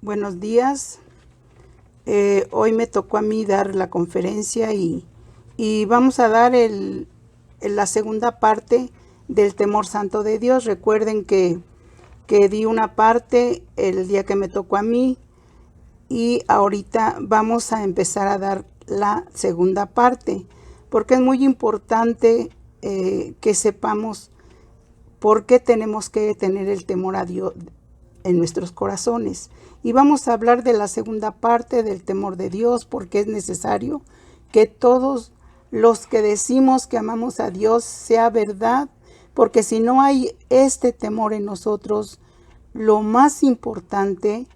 Buenos días. Hoy me tocó a mí dar la conferencia y vamos a dar la segunda parte del temor santo de Dios. Recuerden que di una parte el día que me tocó a mí y ahorita vamos a empezar a dar la segunda parte, porque es muy importante que sepamos por qué tenemos que tener el temor a Dios en nuestros corazones. Y vamos a hablar de la segunda parte del temor de Dios, porque es necesario que todos los que decimos que amamos a Dios sea verdad, porque si no hay este temor en nosotros, lo más importante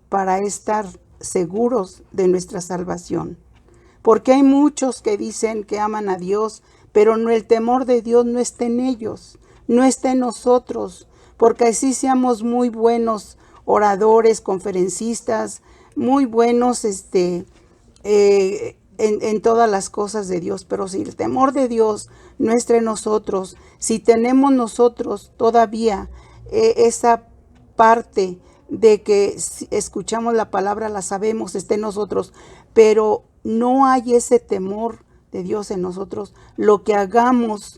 para estar seguros de nuestra salvación. Porque hay muchos que dicen que aman a Dios, pero no, el temor de Dios no está en ellos, no está en nosotros, porque así seamos muy buenos oradores, conferencistas, muy buenos en todas las cosas de Dios, pero si el temor de Dios no está en nosotros, si tenemos nosotros todavía esa parte de que si escuchamos la palabra, la sabemos, está en nosotros, pero no hay ese temor de Dios en nosotros, lo que hagamos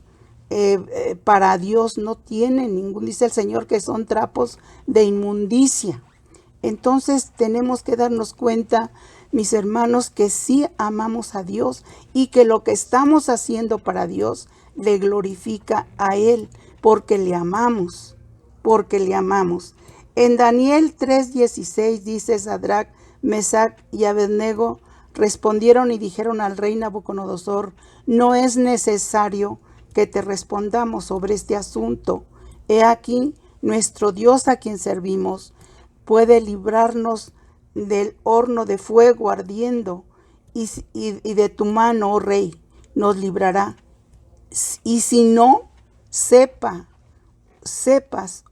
para Dios no tiene ningún, dice el Señor, que son trapos de inmundicia. Entonces tenemos que darnos cuenta, mis hermanos, que sí amamos a Dios y que lo que estamos haciendo para Dios le glorifica a Él, porque le amamos, porque le amamos. En Daniel 3:16 dice: Sadrach, Mesach y Abednego respondieron y dijeron al rey Nabucodonosor: no es necesario que te respondamos sobre este asunto. He aquí, nuestro Dios a quien servimos puede librarnos del horno de fuego ardiendo, y de tu mano, oh rey, nos librará. Y si no, sepas,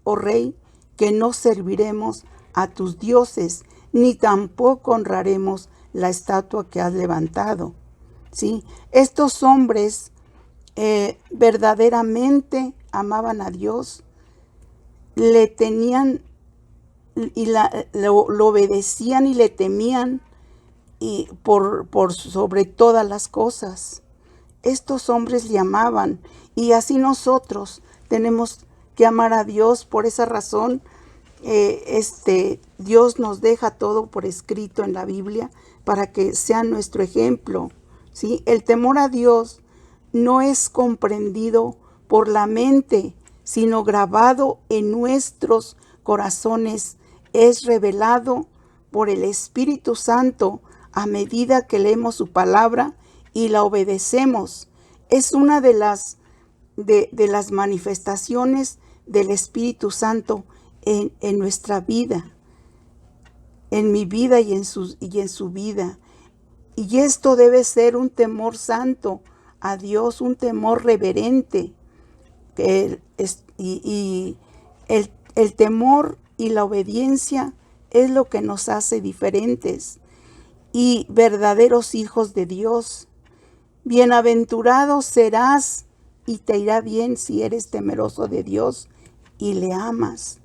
oh rey, que no serviremos a tus dioses, ni tampoco honraremos la estatua que has levantado. ¿Sí? Estos hombres verdaderamente amaban a Dios, le tenían y lo obedecían y le temían y por sobre todas las cosas. Estos hombres le amaban, y así nosotros tenemos que amar a Dios. Por esa razón Dios nos deja todo por escrito en la Biblia para que sea nuestro ejemplo, ¿sí? El temor a Dios no es comprendido por la mente, sino grabado en nuestros corazones. Es revelado por el Espíritu Santo a medida que leemos su palabra y la obedecemos. Es una de las manifestaciones del Espíritu Santo en nuestra vida, en mi vida y en su vida. Y esto debe ser un temor santo a Dios, un temor reverente. Y el temor y la obediencia es lo que nos hace diferentes y verdaderos hijos de Dios. Bienaventurado serás y te irá bien si eres temeroso de Dios y le amas.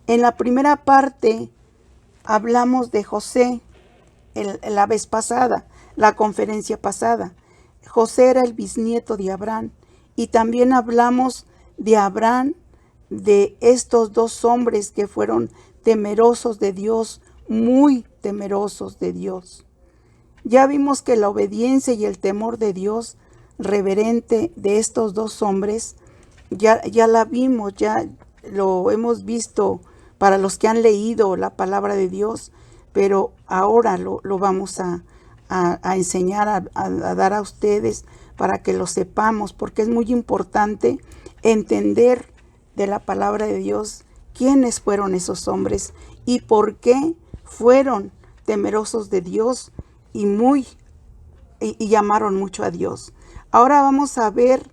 En la primera parte hablamos de José, la vez pasada, la conferencia pasada. José era el bisnieto de Abraham, y también hablamos de Abraham, de estos dos hombres que fueron temerosos de Dios, muy temerosos de Dios. Ya vimos que la obediencia y el temor de Dios reverente de estos dos hombres, ya la vimos, ya lo hemos visto para los que han leído la palabra de Dios, pero ahora lo vamos a enseñar, a dar a ustedes para que lo sepamos, porque es muy importante entender de la palabra de Dios quiénes fueron esos hombres y por qué fueron temerosos de Dios y llamaron mucho a Dios. Ahora vamos a ver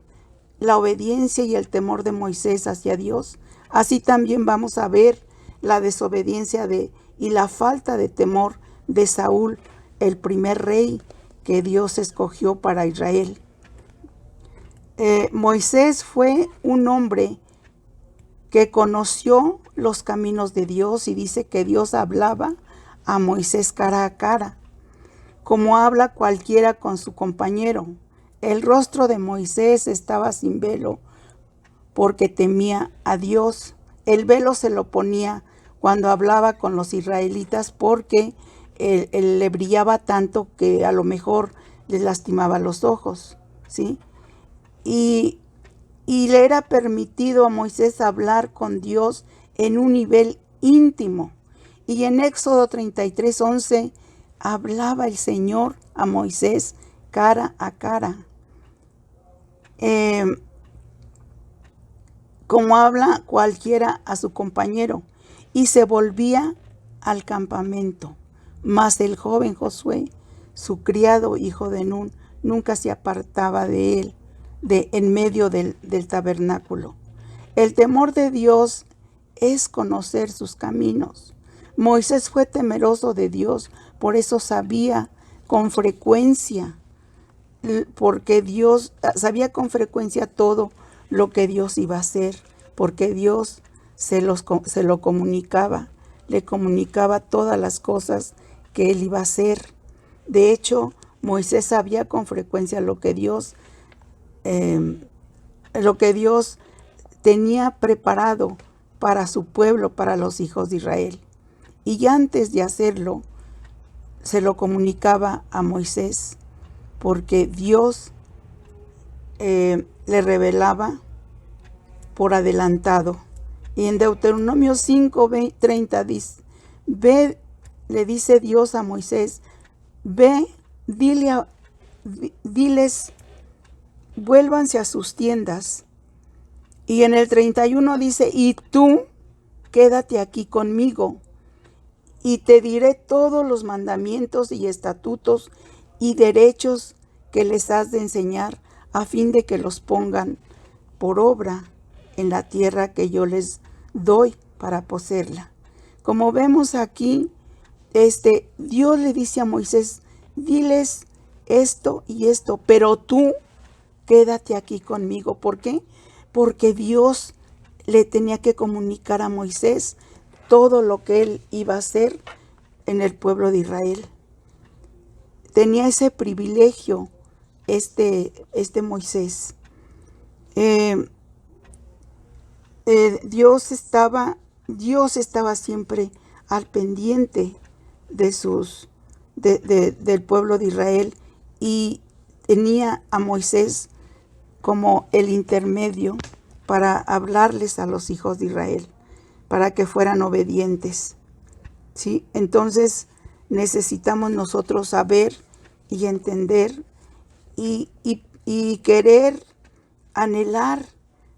la obediencia y el temor de Moisés hacia Dios. Así también vamos a ver la desobediencia y la falta de temor de Saúl, el primer rey que Dios escogió para Israel. Moisés fue un hombre que conoció los caminos de Dios, y dice que Dios hablaba a Moisés cara a cara, como habla cualquiera con su compañero. El rostro de Moisés estaba sin velo porque temía a Dios. El velo se lo ponía cuando hablaba con los israelitas porque él le brillaba tanto que a lo mejor les lastimaba los ojos, ¿sí? Y le era permitido a Moisés hablar con Dios en un nivel íntimo. Y en Éxodo 33:11 hablaba el Señor a Moisés cara a cara. Como habla cualquiera a su compañero, y se volvía al campamento. Mas el joven Josué, su criado hijo de Nun, nunca se apartaba de él, en medio del tabernáculo. El temor de Dios es conocer sus caminos. Moisés fue temeroso de Dios, por eso sabía con frecuencia, todo lo que Dios iba a hacer, porque Dios se lo comunicaba, le comunicaba todas las cosas que él iba a hacer. De hecho, Moisés sabía con frecuencia lo que Dios tenía preparado para su pueblo, para los hijos de Israel. Y antes de hacerlo, se lo comunicaba a Moisés, porque Dios le revelaba por adelantado. Y en Deuteronomio 5:30 dice, le dice Dios a Moisés, ve, diles, vuélvanse a sus tiendas. Y en el 31 dice, y tú quédate aquí conmigo, y te diré todos los mandamientos y estatutos y derechos que les has de enseñar, a fin de que los pongan por obra en la tierra que yo les doy para poseerla. Como vemos aquí, Dios le dice a Moisés, diles esto y esto, pero tú quédate aquí conmigo. ¿Por qué? Porque Dios le tenía que comunicar a Moisés todo lo que él iba a hacer en el pueblo de Israel. Tenía ese privilegio Moisés. Dios estaba siempre al pendiente del pueblo de Israel, y tenía a Moisés como el intermedio para hablarles a los hijos de Israel, para que fueran obedientes. ¿Sí? Entonces necesitamos nosotros saber y entender y querer, anhelar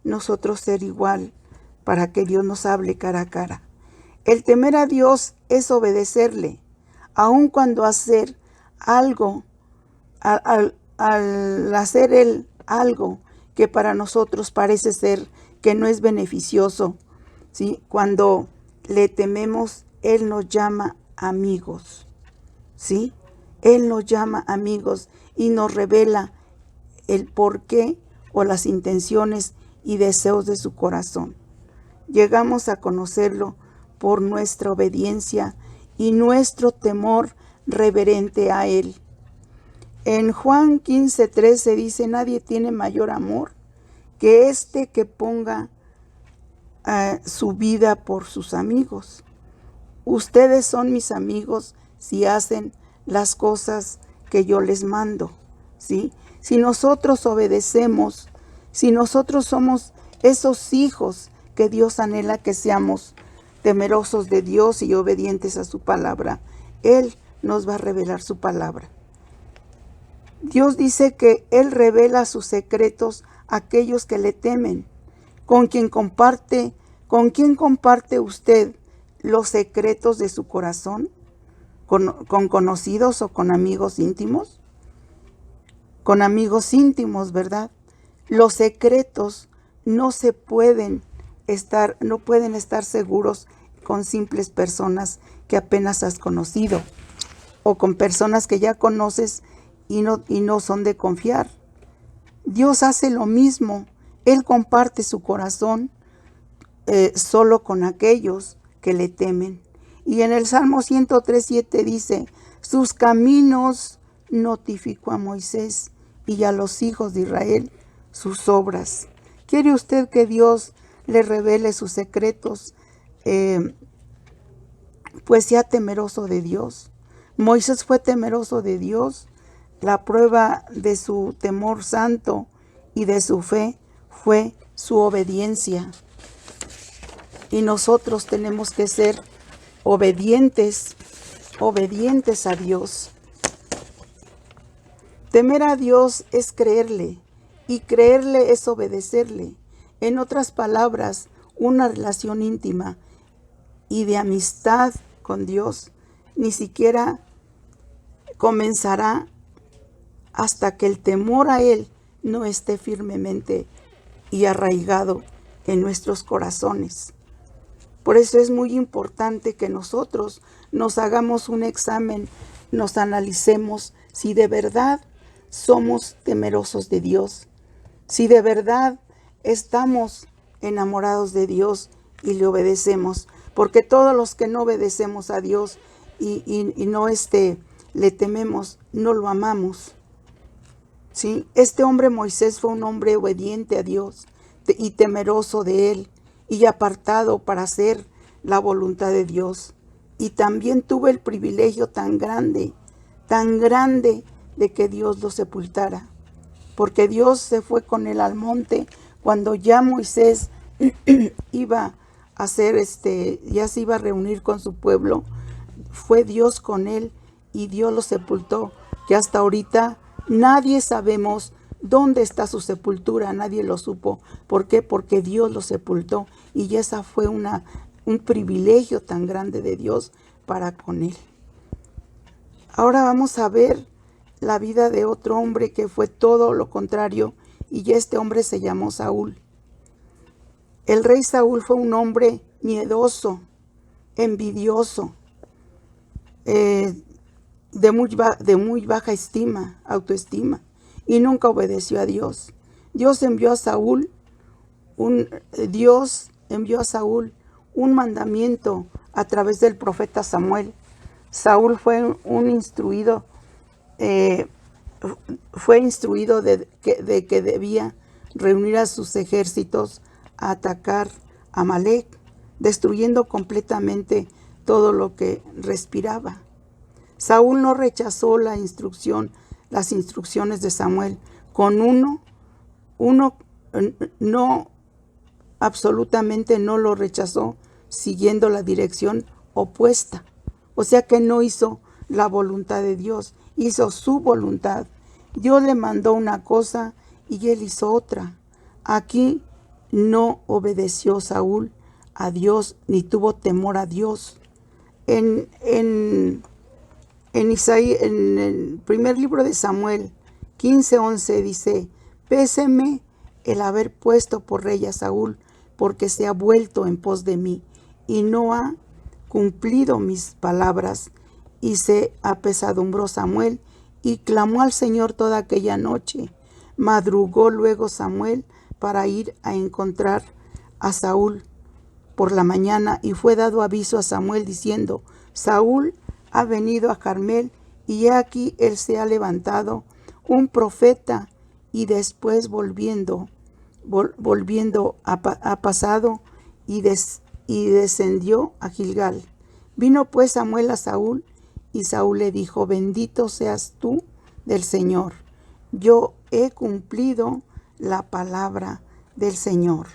nosotros ser igual, para que Dios nos hable cara a cara. El temer a Dios es obedecerle, aun cuando hacer algo, al hacer Él algo que para nosotros parece ser que no es beneficioso, ¿sí? Cuando le tememos, Él nos llama amigos, ¿sí? Él nos llama amigos y nos revela el porqué o las intenciones y deseos de su corazón. Llegamos a conocerlo por nuestra obediencia y nuestro temor reverente a Él. En Juan 15:13 dice, nadie tiene mayor amor que que ponga su vida por sus amigos. Ustedes son mis amigos si hacen las cosas que yo les mando, ¿sí? Si nosotros obedecemos, si nosotros somos esos hijos que Dios anhela que seamos, temerosos de Dios y obedientes a su palabra, Él nos va a revelar su palabra. Dios dice que Él revela sus secretos a aquellos que le temen. ¿Con quién comparte usted los secretos de su corazón? ¿Con conocidos o con amigos íntimos? Con amigos íntimos, ¿verdad? Los secretos no pueden estar seguros con simples personas que apenas has conocido, o con personas que ya conoces y no son de confiar. Dios hace lo mismo. Él comparte su corazón solo con aquellos que le temen. Y en el Salmo 103:7 dice, sus caminos notificó a Moisés y a los hijos de Israel sus obras. ¿Quiere usted que Dios le revele sus secretos? Pues sea temeroso de Dios. Moisés fue temeroso de Dios. La prueba de su temor santo y de su fe fue su obediencia. Y nosotros tenemos que ser obedientes a Dios. Temer a Dios es creerle, y creerle es obedecerle. En otras palabras, una relación íntima y de amistad con Dios ni siquiera comenzará hasta que el temor a Él no esté firmemente y arraigado en nuestros corazones. Por eso es muy importante que nosotros nos hagamos un examen, nos analicemos si de verdad somos temerosos de Dios, si de verdad estamos enamorados de Dios y le obedecemos, porque todos los que no obedecemos a Dios y no le tememos, no lo amamos. ¿Sí? Este hombre Moisés fue un hombre obediente a Dios y temeroso de Él y apartado para hacer la voluntad de Dios. Y también tuvo el privilegio tan grande de que Dios lo sepultara, porque Dios se fue con él al monte cuando ya Moisés iba a hacer ya se iba a reunir con su pueblo. Fue Dios con él y Dios lo sepultó, que hasta ahorita nadie sabemos dónde está su sepultura, nadie lo supo. ¿Por qué? Porque Dios lo sepultó, y esa fue un privilegio tan grande de Dios para con él. Ahora vamos a ver la vida de otro hombre que fue todo lo contrario, y este hombre se llamó Saúl. El rey Saúl fue un hombre miedoso, envidioso, de muy baja autoestima, y nunca obedeció a Dios. Dios envió a Saúl un mandamiento a través del profeta Samuel. Saúl fue instruido de que debía reunir a sus ejércitos a atacar a Amalec, destruyendo completamente todo lo que respiraba. Saúl no rechazó las instrucciones de Samuel. Absolutamente no lo rechazó, siguiendo la dirección opuesta. O sea que no hizo la voluntad de Dios, hizo su voluntad. Dios le mandó una cosa y él hizo otra. Aquí no obedeció Saúl a Dios ni tuvo temor a Dios. En el primer libro de Samuel 15:11 dice: péseme el haber puesto por rey a Saúl, porque se ha vuelto en pos de mí y no ha cumplido mis palabras. Y se apesadumbró Samuel y clamó al Señor toda aquella noche. Madrugó luego Samuel para ir a encontrar a Saúl por la mañana, y fue dado aviso a Samuel diciendo: Saúl ha venido a Carmel, y he aquí él se ha levantado un profeta. Y después volviendo ha pasado y descendió a Gilgal. Vino pues Samuel a Saúl, y Saúl le dijo: bendito seas tú del Señor, yo he cumplido la palabra del Señor.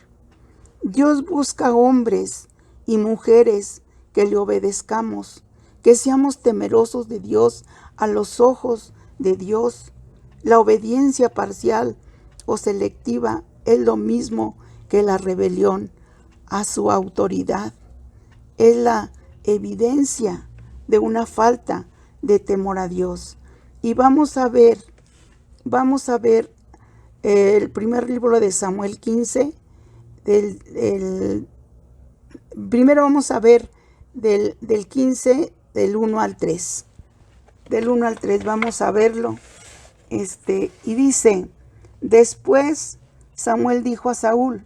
Dios busca hombres y mujeres que le obedezcamos, que seamos temerosos de Dios a los ojos de Dios. La obediencia parcial o selectiva es lo mismo que la rebelión a su autoridad. Es la evidencia de una falta de temor a Dios. Y vamos a ver el primer libro de Samuel 15. Primero vamos a ver del 15, del 1 al 3. Del 1 al 3 vamos a verlo. Y dice: después Samuel dijo a Saúl: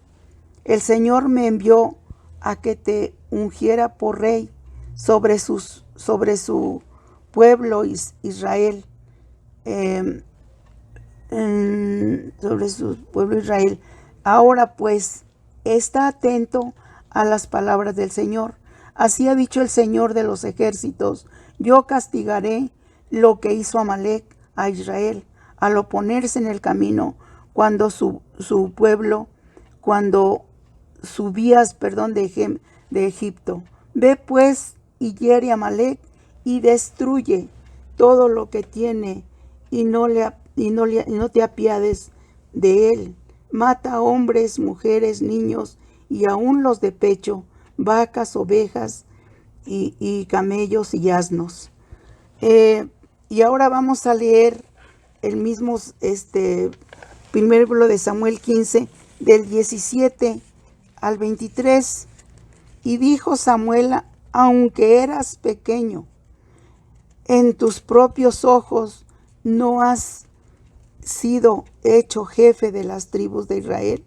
el Señor me envió a que te ungiera por rey sobre su pueblo Israel, sobre su pueblo Israel. Ahora pues, está atento a las palabras del Señor. Así ha dicho el Señor de los ejércitos: yo castigaré lo que hizo Amalec a Israel al oponerse en el camino cuando su pueblo, cuando subías, de Egipto. Ve pues y hiere a Amalec y destruye todo lo que tiene y no te apiades de él. Mata a hombres, mujeres, niños y aún los de pecho, vacas, ovejas y camellos y asnos. Y ahora vamos a leer el mismo primer libro de Samuel 15, del 17 al 23. Y dijo Samuel: aunque eras pequeño en tus propios ojos, no has sido hecho jefe de las tribus de Israel,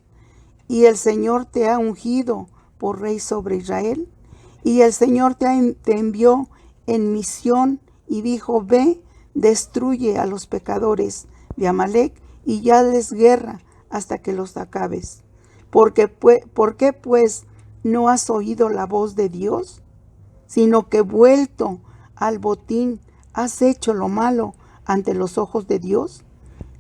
y el Señor te ha ungido por rey sobre Israel. Y el Señor te envió en misión y dijo: ve, destruye a los pecadores de Amalec y ya les guerra hasta que los acabes. ¿Por qué pues no has oído la voz de Dios? Sino que vuelto al botín has hecho lo malo ante los ojos de Dios.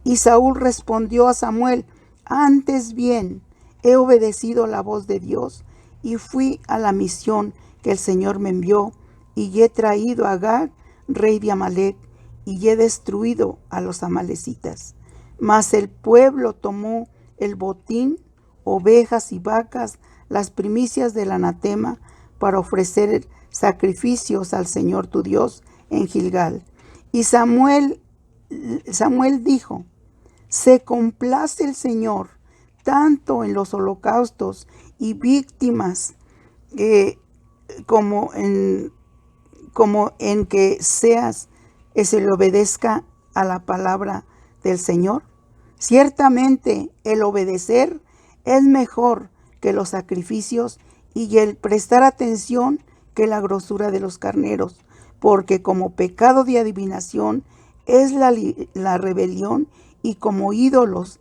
Y Saúl respondió a Samuel: antes bien he obedecido la voz de Dios y fui a la misión que el Señor me envió, y he traído a Agag, rey de Amalec, y he destruido a los amalecitas. Mas el pueblo tomó el botín, ovejas y vacas, las primicias del anatema, para ofrecer sacrificios al Señor tu Dios en Gilgal. Y Samuel dijo: se complace el Señor tanto en los holocaustos y víctimas como en que se le obedezca a la palabra del Señor. Ciertamente el obedecer es mejor que los sacrificios, y el prestar atención que la grosura de los carneros, porque como pecado de adivinación es la rebelión, y como ídolos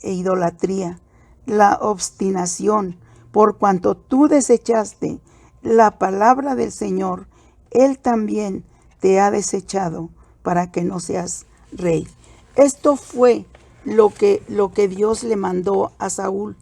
idolatría, la obstinación. Por cuanto tú desechaste la palabra del Señor, Él también te ha desechado para que no seas rey. Esto fue lo que Dios le mandó a Saúl.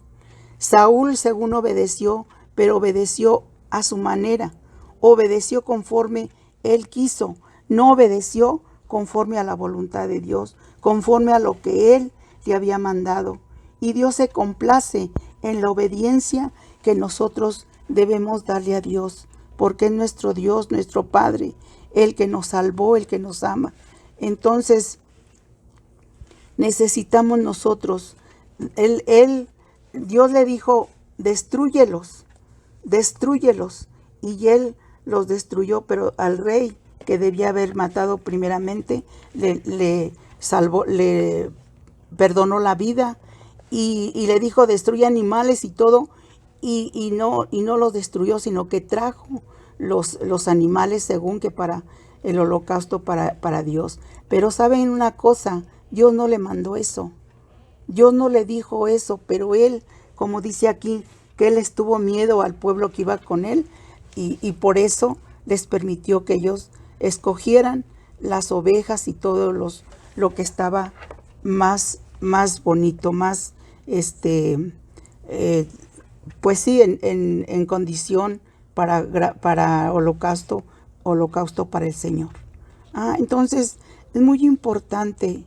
Saúl, según obedeció, pero obedeció a su manera, obedeció conforme él quiso, no obedeció conforme a la voluntad de Dios, conforme a lo que él le había mandado. Y Dios se complace en la obediencia que nosotros debemos darle a Dios, porque es nuestro Dios, nuestro Padre, el que nos salvó, el que nos ama. Entonces, necesitamos nosotros, Dios le dijo: destrúyelos, y él los destruyó, pero al rey que debía haber matado primeramente, le salvó, le perdonó la vida, y le dijo: destruye animales y todo, y no los destruyó, sino que trajo los animales según que para el holocausto para Dios. Pero saben una cosa, Dios no le mandó eso, Dios no le dijo eso, pero él, como dice aquí, que él estuvo miedo al pueblo que iba con él, y por eso les permitió que ellos escogieran las ovejas y todo lo que estaba más bonito, más pues sí, en condición para holocausto para el Señor. Entonces es muy importante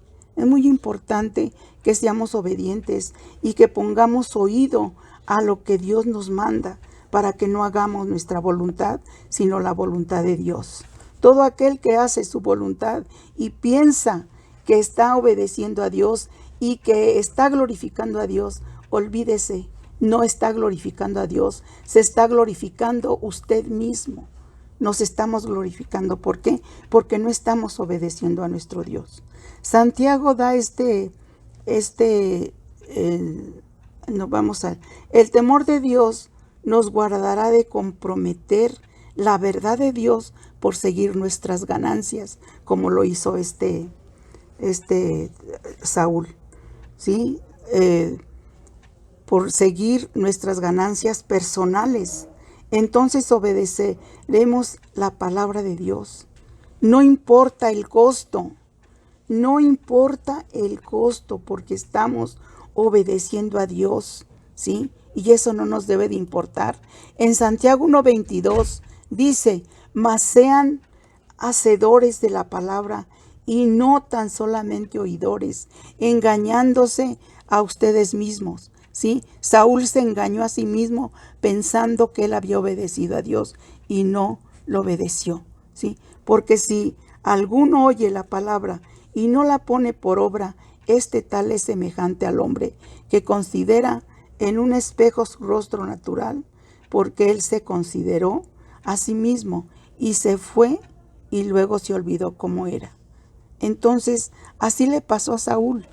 que seamos obedientes y que pongamos oído a lo que Dios nos manda, para que no hagamos nuestra voluntad, sino la voluntad de Dios. Todo aquel que hace su voluntad y piensa que está obedeciendo a Dios y que está glorificando a Dios, olvídese, no está glorificando a Dios, se está glorificando usted mismo. Nos estamos glorificando. ¿Por qué? Porque no estamos obedeciendo a nuestro Dios. Santiago da el temor de Dios nos guardará de comprometer la verdad de Dios por seguir nuestras ganancias, como lo hizo Saúl, ¿sí? Por seguir nuestras ganancias personales. Entonces obedeceremos la palabra de Dios. No importa el costo, no importa el costo, porque estamos obedeciendo a Dios, ¿sí? Y eso no nos debe de importar. En Santiago 1:22 dice, mas sean hacedores de la palabra y no tan solamente oidores, engañándose a ustedes mismos, ¿sí? Saúl se engañó a sí mismo pensando que él había obedecido a Dios y no lo obedeció, ¿sí? Porque si alguno oye la palabra y no la pone por obra, este tal es semejante al hombre que considera en un espejo su rostro natural, porque él se consideró a sí mismo y se fue y luego se olvidó cómo era. Entonces, así le pasó a Saúl,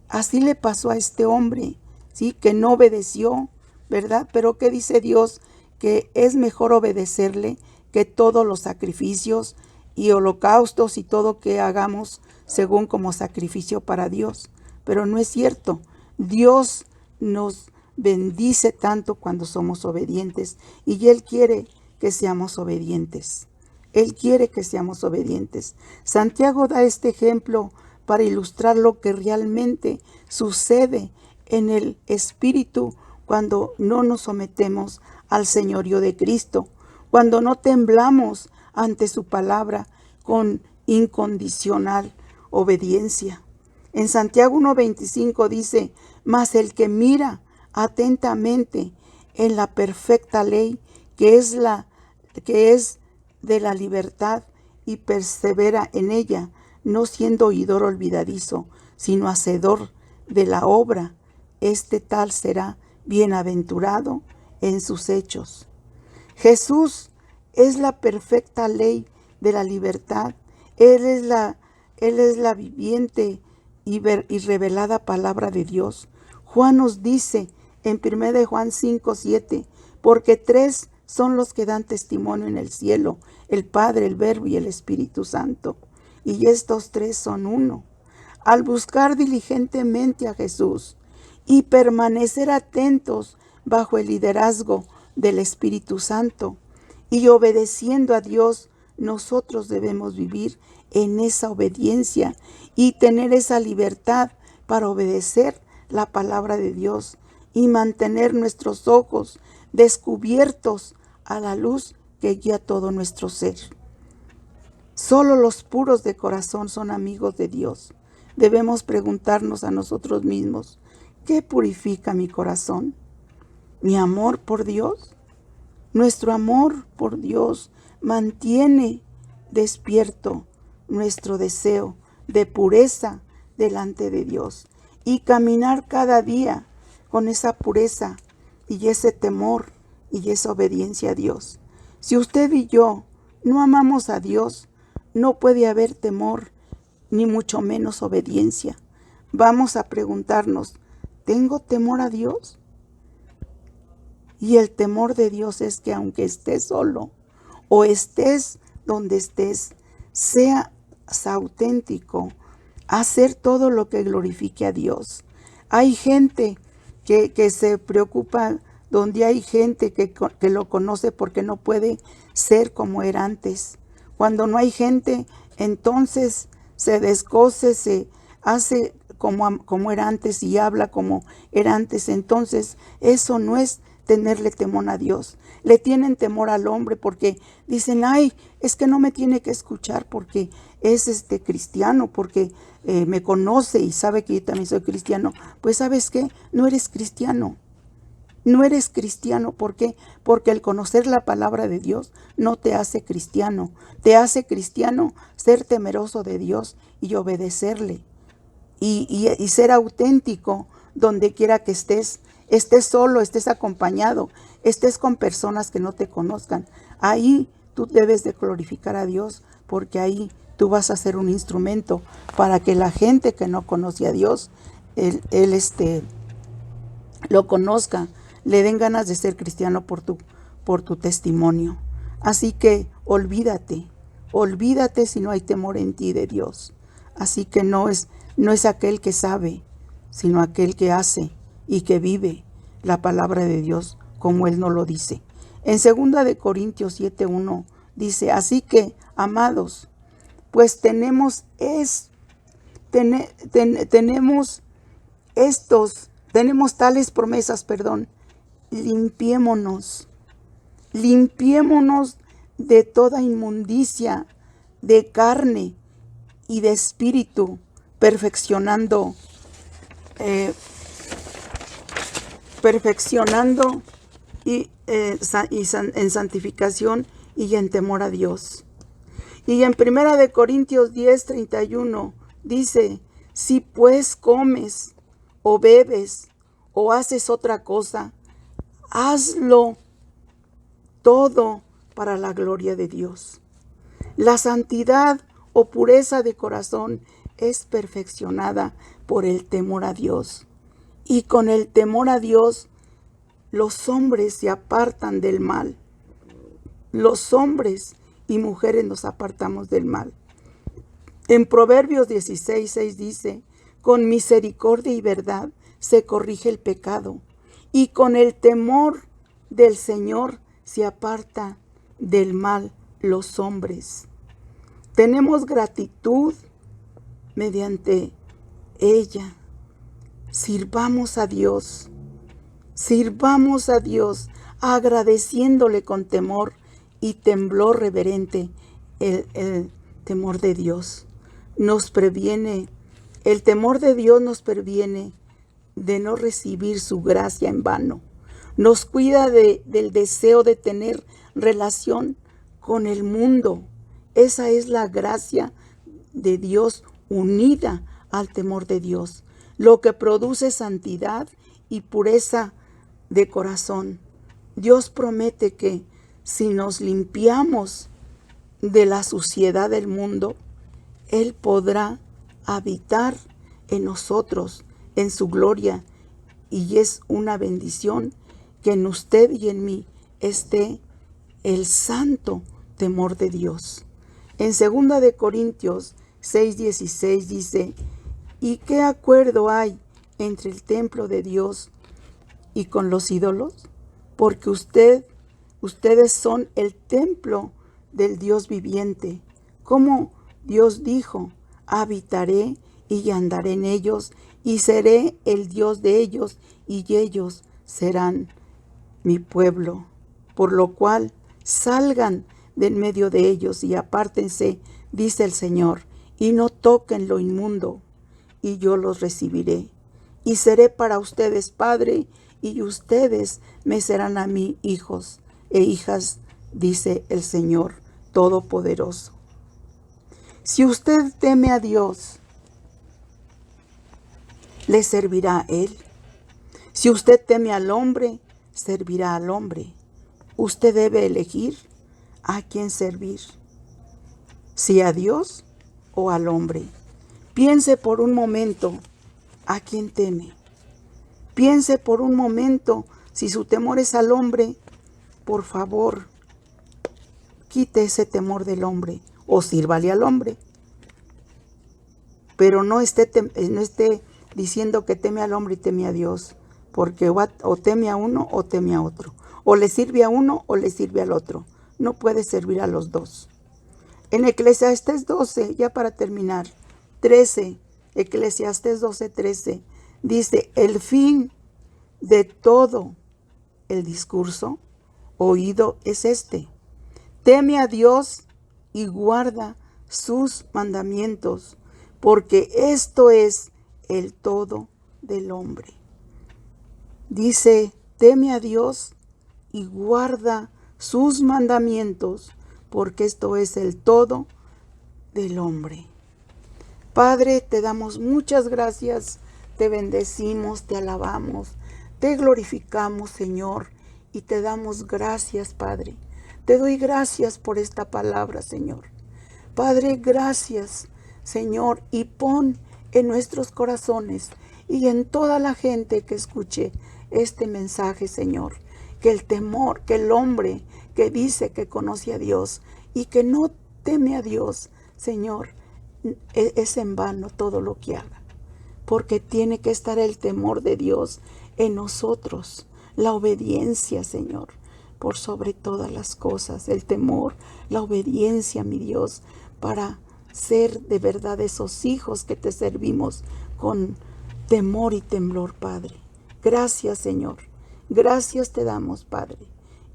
así le pasó a este hombre, ¿sí? Que no obedeció, ¿verdad? Pero ¿qué dice Dios? Que es mejor obedecerle que todos los sacrificios y holocaustos y todo que hagamos según como sacrificio para Dios. Pero no es cierto. Dios nos bendice tanto cuando somos obedientes y Él quiere que seamos obedientes. Él quiere que seamos obedientes. Santiago da este ejemplo para ilustrar lo que realmente sucede en el espíritu cuando no nos sometemos al señorío de Cristo, cuando no temblamos ante su palabra con incondicional obediencia. En Santiago 1:25 dice, mas el que mira atentamente en la perfecta ley que es de la libertad y persevera en ella, no siendo oidor olvidadizo, sino hacedor de la obra, este tal será bienaventurado en sus hechos. Jesús es la perfecta ley de la libertad. Él es la viviente y revelada palabra de Dios. Juan nos dice en 1 Juan 5:7, porque tres son los que dan testimonio en el cielo, el Padre, el Verbo y el Espíritu Santo. Y estos tres son uno. Al buscar diligentemente a Jesús y permanecer atentos bajo el liderazgo del Espíritu Santo y obedeciendo a Dios, nosotros debemos vivir en esa obediencia y tener esa libertad para obedecer la palabra de Dios y mantener nuestros ojos descubiertos a la luz que guía todo nuestro ser. Solo los puros de corazón son amigos de Dios. Debemos preguntarnos a nosotros mismos, ¿qué purifica mi corazón? ¿Mi amor por Dios? Nuestro amor por Dios mantiene despierto nuestro deseo de pureza delante de Dios y caminar cada día con esa pureza y ese temor y esa obediencia a Dios. Si usted y yo no amamos a Dios, no puede haber temor, ni mucho menos obediencia. Vamos a preguntarnos, ¿tengo temor a Dios? Y el temor de Dios es que aunque estés solo o estés donde estés, seas auténtico, hacer todo lo que glorifique a Dios. Hay gente que se preocupa donde hay gente que lo conoce porque no puede ser como era antes. Cuando no hay gente, entonces se descoce, se hace como era antes y habla como era antes. Entonces eso no es tenerle temor a Dios. Le tienen temor al hombre porque dicen, ay, es que no me tiene que escuchar porque es cristiano, porque me conoce y sabe que yo también soy cristiano. Pues ¿sabes qué? No eres cristiano. No eres cristiano, ¿por qué? Porque el conocer la palabra de Dios no te hace cristiano. Te hace cristiano ser temeroso de Dios y obedecerle. Y ser auténtico donde quiera que estés solo, estés acompañado, estés con personas que no te conozcan. Ahí tú debes de glorificar a Dios, porque ahí tú vas a ser un instrumento para que la gente que no conoce a Dios, él lo conozca, le den ganas de ser cristiano por tu testimonio. Así que olvídate si no hay temor en ti de Dios. Así que no es aquel que sabe, sino aquel que hace y que vive la palabra de Dios como Él nos lo dice. En 2 Corintios 7:1 dice, así que, amados, pues tenemos tales promesas, limpiémonos de toda inmundicia de carne y de espíritu, perfeccionando en santificación y en temor a Dios. Y en 1 Corintios 10:31 dice, si pues comes o bebes o haces otra cosa, hazlo todo para la gloria de Dios. La santidad o pureza de corazón es perfeccionada por el temor a Dios. Y con el temor a Dios, los hombres se apartan del mal. Los hombres y mujeres nos apartamos del mal. En Proverbios 16:6 dice, con misericordia y verdad se corrige el pecado, y con el temor del Señor se aparta del mal los hombres. Tenemos gratitud mediante ella. Sirvamos a Dios agradeciéndole con temor y temblor reverente. El temor de Dios nos previene, el temor de Dios nos previene de no recibir su gracia en vano. Nos cuida del deseo de tener relación con el mundo. Esa es la gracia de Dios unida al temor de Dios, lo que produce santidad y pureza de corazón. Dios promete que si nos limpiamos de la suciedad del mundo, Él podrá habitar en nosotros, en su gloria, y es una bendición que en usted y en mí esté el santo temor de Dios. En 2 Corintios 6:16 dice, ¿y qué acuerdo hay entre el templo de Dios y con los ídolos? Porque ustedes son el templo del Dios viviente. Como Dios dijo, habitaré y andaré en ellos, y seré el Dios de ellos, y ellos serán mi pueblo. Por lo cual, salgan de en medio de ellos y apártense, dice el Señor, y no toquen lo inmundo, y yo los recibiré. Y seré para ustedes padre, y ustedes me serán a mí hijos e hijas, dice el Señor Todopoderoso. Si usted teme a Dios, le servirá a Él. Si usted teme al hombre, servirá al hombre. Usted debe elegir a quién servir, si a Dios o al hombre. Piense por un momento a quién teme. Piense por un momento, si su temor es al hombre, por favor, quite ese temor del hombre o sírvale al hombre. Pero no esté diciendo que teme al hombre y teme a Dios, porque o teme a uno o teme a otro. O le sirve a uno o le sirve al otro. No puede servir a los dos. En Eclesiastés 12, ya para terminar, 13, Eclesiastés 12:13, dice, el fin de todo el discurso oído es este: teme a Dios y guarda sus mandamientos, porque esto es el todo del hombre. Dice, teme a Dios y guarda sus mandamientos, porque esto es el todo del hombre. Padre, te damos muchas gracias, te bendecimos, te alabamos, te glorificamos, Señor, y te damos gracias, Padre. Te doy gracias por esta palabra, Señor. Padre, gracias, Señor, y pon en nuestros corazones y en toda la gente que escuche este mensaje, Señor, que el temor, que el hombre, que dice que conoce a Dios y que no teme a Dios, Señor, es en vano todo lo que haga, porque tiene que estar el temor de Dios en nosotros, la obediencia, Señor, por sobre todas las cosas, el temor, la obediencia, mi Dios, para ser de verdad esos hijos que te servimos con temor y temblor, Padre. Gracias, Señor. Gracias te damos, Padre.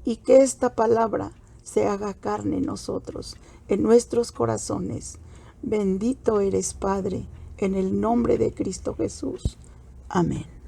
Y que esta palabra se haga carne en nosotros, en nuestros corazones. Bendito eres, Padre, en el nombre de Cristo Jesús. Amén.